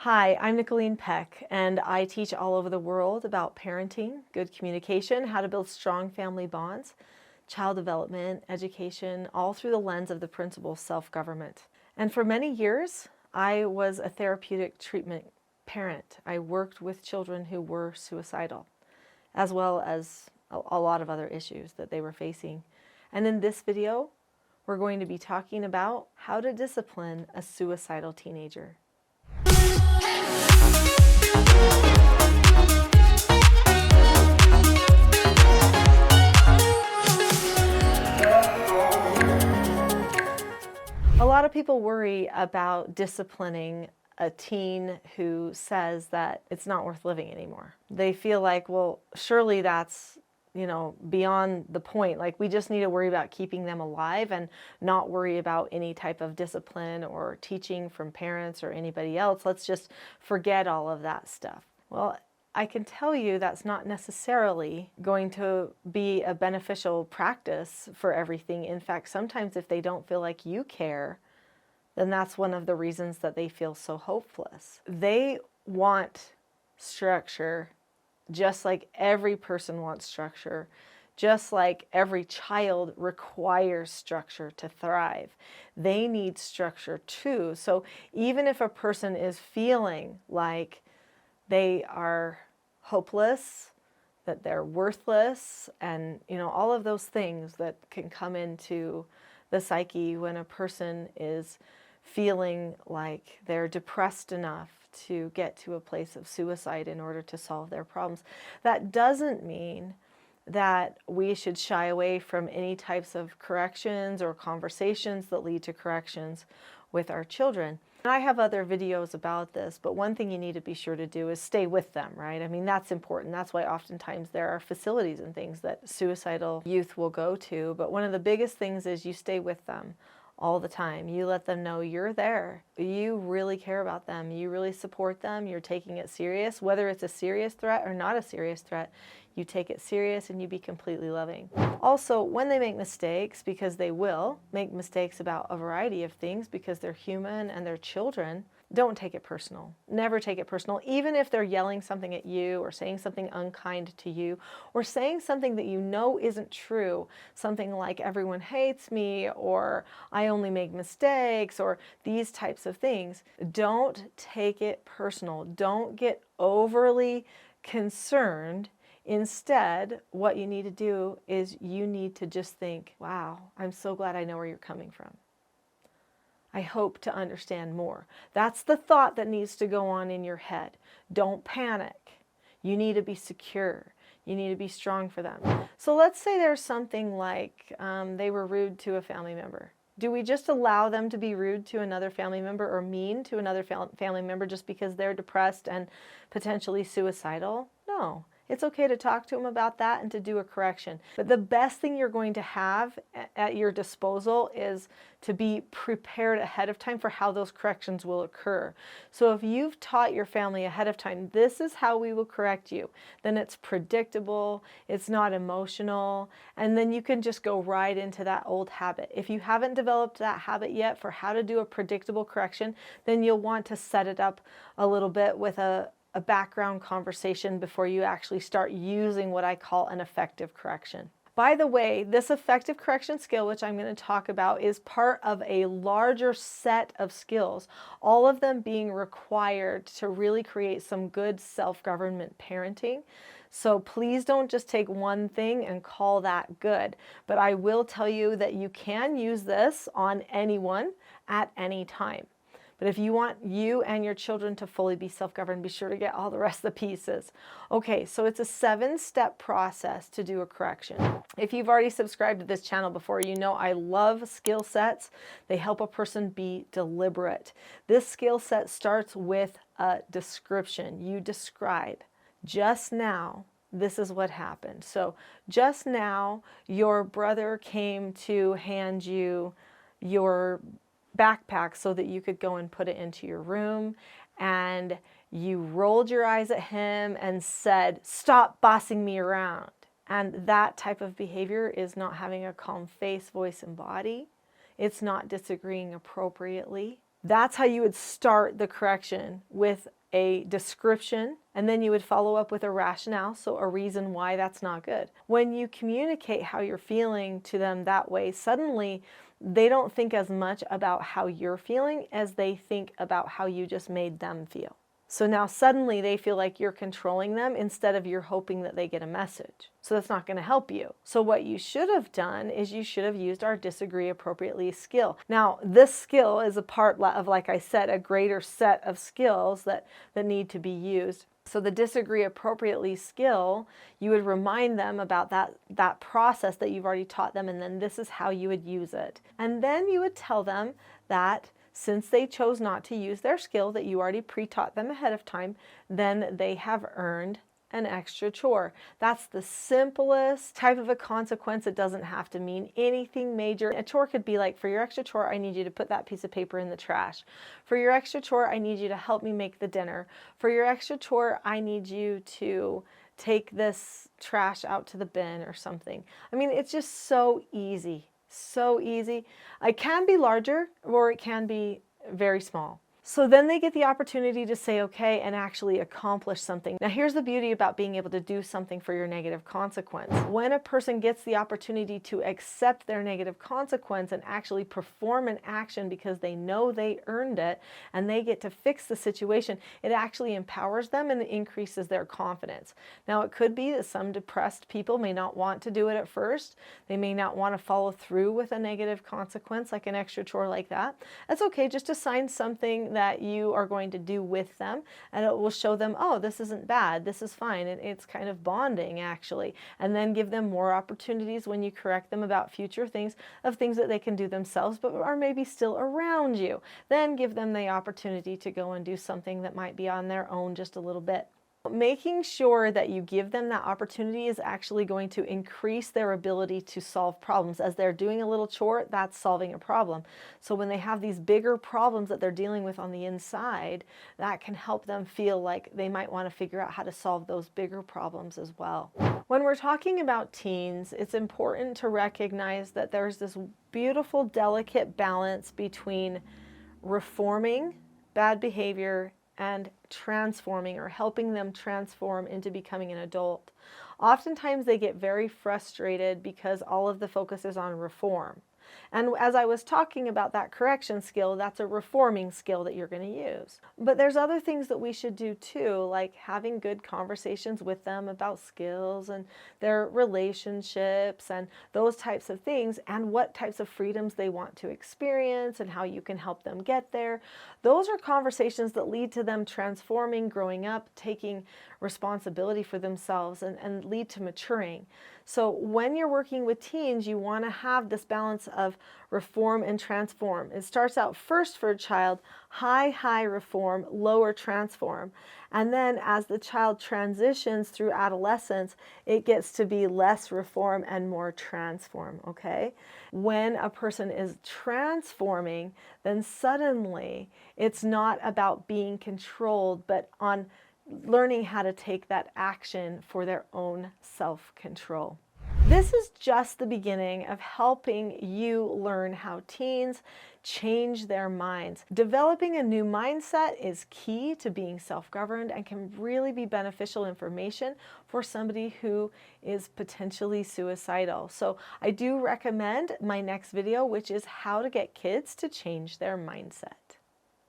Hi, I'm Nicholeen Peck, and I teach all over the world about parenting, good communication, how to build strong family bonds, child development, education, all through the lens of the principle of self-government. And for many years, I was a therapeutic treatment parent. I worked with children who were suicidal, as well as a lot of other issues that they were facing. And in this video, we're going to be talking about how to discipline a suicidal teenager. A lot of people worry about disciplining a teen who says that it's not worth living anymore. They feel like, well, surely that's, beyond the point. Like, we just need to worry about keeping them alive and not worry about any type of discipline or teaching from parents or anybody else. Let's just forget all of that stuff. Well, I can tell you that's not necessarily going to be a beneficial practice for everything. In fact, sometimes if they don't feel like you care, then that's one of the reasons that they feel so hopeless. They want structure, just like every person wants structure, just like every child requires structure to thrive. They need structure too. So even if a person is feeling like they are hopeless, that they're worthless, and all of those things that can come into the psyche when a person is feeling like they're depressed enough to get to a place of suicide in order to solve their problems. That doesn't mean that we should shy away from any types of corrections or conversations that lead to corrections with our children. And I have other videos about this, but one thing you need to be sure to do is stay with them, right? I mean, that's important. That's why oftentimes there are facilities and things that suicidal youth will go to. But one of the biggest things is you stay with them all the time. You let them know you're there. You really care about them. You really support them. You're taking it serious. Whether it's a serious threat or not a serious threat, you take it serious and you be completely loving. Also, when they make mistakes, because they will make mistakes about a variety of things because they're human and they're children, don't take it personal. Never take it personal, even if they're yelling something at you or saying something unkind to you or saying something that you know isn't true, something like everyone hates me or I only make mistakes or these types of things. Don't take it personal. Don't get overly concerned. Instead, what you need to do is you need to just think, wow, I'm so glad I know where you're coming from. I hope to understand more. That's the thought that needs to go on in your head. Don't panic. You need to be secure. You need to be strong for them. So let's say there's something like they were rude to a family member. Do we just allow them to be rude to another family member or mean to another family member just because they're depressed and potentially suicidal? No. It's okay to talk to them about that and to do a correction. But the best thing you're going to have at your disposal is to be prepared ahead of time for how those corrections will occur. So if you've taught your family ahead of time, this is how we will correct you, then it's predictable, it's not emotional, and then you can just go right into that old habit. If you haven't developed that habit yet for how to do a predictable correction, then you'll want to set it up a little bit with a background conversation before you actually start using what I call an effective correction. By the way, this effective correction skill, which I'm going to talk about, is part of a larger set of skills, all of them being required to really create some good self-government parenting. So please don't just take one thing and call that good. But I will tell you that you can use this on anyone at any time. But if you want you and your children to fully be self-governed, be sure to get all the rest of the pieces. Okay, so it's a 7-step process to do a correction. If you've already subscribed to this channel before, you know I love skill sets. They help a person be deliberate. This skill set starts with a description. You describe. Just now, this is what happened. So just now, your brother came to hand you your backpack so that you could go and put it into your room, and you rolled your eyes at him and said, "Stop bossing me around." And that type of behavior is not having a calm face, voice, and body. It's not disagreeing appropriately. That's how you would start the correction, with a description, and then you would follow up with a rationale, so a reason why that's not good. When you communicate how you're feeling to them that way, suddenly they don't think as much about how you're feeling as they think about how you just made them feel. So now suddenly they feel like you're controlling them instead of you're hoping that they get a message. So that's not going to help you. So what you should have done is you should have used our disagree appropriately skill. Now, this skill is a part of, like I said, a greater set of skills that need to be used. So the disagree appropriately skill, you would remind them about that process that you've already taught them, and then this is how you would use it. And then you would tell them that since they chose not to use their skill that you already pre-taught them ahead of time, then they have earned an extra chore. That's the simplest type of a consequence. It doesn't have to mean anything major. A chore could be like, for your extra chore, I need you to put that piece of paper in the trash. For your extra chore, I need you to help me make the dinner. For your extra chore, I need you to take this trash out to the bin or something. I mean, it's just so easy. So easy. It can be larger or it can be very small. So then they get the opportunity to say okay and actually accomplish something. Now here's the beauty about being able to do something for your negative consequence. When a person gets the opportunity to accept their negative consequence and actually perform an action because they know they earned it and they get to fix the situation, it actually empowers them and increases their confidence. Now it could be that some depressed people may not want to do it at first. They may not want to follow through with a negative consequence like an extra chore like that. That's okay. Just assign something that you are going to do with them, and it will show them, oh, this isn't bad, this is fine, and it's kind of bonding actually. And then give them more opportunities when you correct them about future things, of things that they can do themselves but are maybe still around you. Then give them the opportunity to go and do something that might be on their own just a little bit. Making sure that you give them that opportunity is actually going to increase their ability to solve problems. As they're doing a little chore, that's solving a problem. So when they have these bigger problems that they're dealing with on the inside, that can help them feel like they might want to figure out how to solve those bigger problems as well. When we're talking about teens, it's important to recognize that there's this beautiful, delicate balance between reforming bad behavior and transforming, or helping them transform into becoming an adult. Oftentimes they get very frustrated because all of the focus is on reform. And as I was talking about that correction skill, that's a reforming skill that you're going to use. But there's other things that we should do too, like having good conversations with them about skills and their relationships and those types of things, and what types of freedoms they want to experience and how you can help them get there. Those are conversations that lead to them transforming, growing up, taking responsibility for themselves, and lead to maturing. So when you're working with teens, you want to have this balance of reform and transform. It starts out first for a child, high reform, lower transform. And then as the child transitions through adolescence, it gets to be less reform and more transform, okay? When a person is transforming, then suddenly it's not about being controlled, but on learning how to take that action for their own self-control. This is just the beginning of helping you learn how teens change their minds. Developing a new mindset is key to being self-governed and can really be beneficial information for somebody who is potentially suicidal. So I do recommend my next video, which is how to get kids to change their mindset.